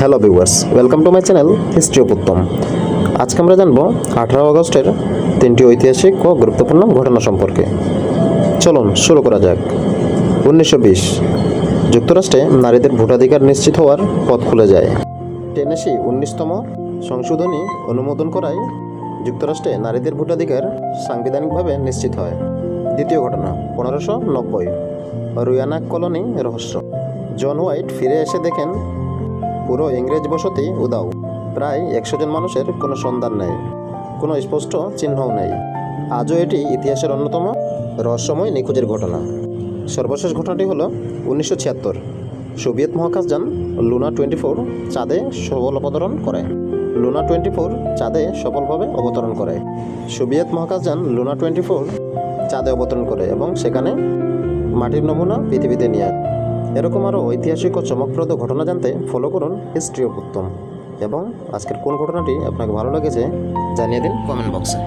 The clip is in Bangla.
Hello viewers, welcome to my channel history of Uttam. আজকে আমরা জানব 18 আগস্টের 3টি ঐতিহাসিক ও গুরুত্বপূর্ণ ঘটনা সম্পর্কে। চলুন শুরু করা যাক। 1920 যুক্তরাষ্ট্রে নারীদের ভোটাধিকার নিশ্চিত হওয়ার পথ খুলে যায়। টেনেসি 19তম সংশোধনী অনুমোদন করায় যুক্তরাষ্ট্রে নারীদের ভোটাধিকার সাংবিধানিকভাবে নিশ্চিত হয়। দ্বিতীয় ঘটনা 1590 রুয়ানা কলোনি রহস্য। জন হোয়াইট ফিরে এসে দেখেন পুরো ইংরেজ বসতি উদাও। প্রায় 100 জন মানুষের কোনো সন্ধান নেই, কোনো স্পষ্ট চিহ্নও নেই। আজও এটি ইতিহাসের অন্যতম রহস্যময় নিখোঁজের ঘটনা। সর্বশেষ ঘটনাটি হলো 1976 সোভিয়েত মহাকাশযান লুনা 24 চাঁদে সফল অবতরণ করে। লুনা 24 চাঁদে সফলভাবে অবতরণ করে। সোভিয়েত মহাকাশযান লুনা 24 চাঁদে অবতরণ করে এবং সেখানে মাটির নমুনা পৃথিবীতে নিয়ে আসে। এরকম আরও ঐতিহাসিক ও চমকপ্রদ ঘটনা জানতে ফলো করুন হিস্ট্রি অফ উত্তম। এবং আজকের কোন ঘটনাটি আপনাকে ভালো লেগেছে জানিয়ে দিন কমেন্ট বক্সে।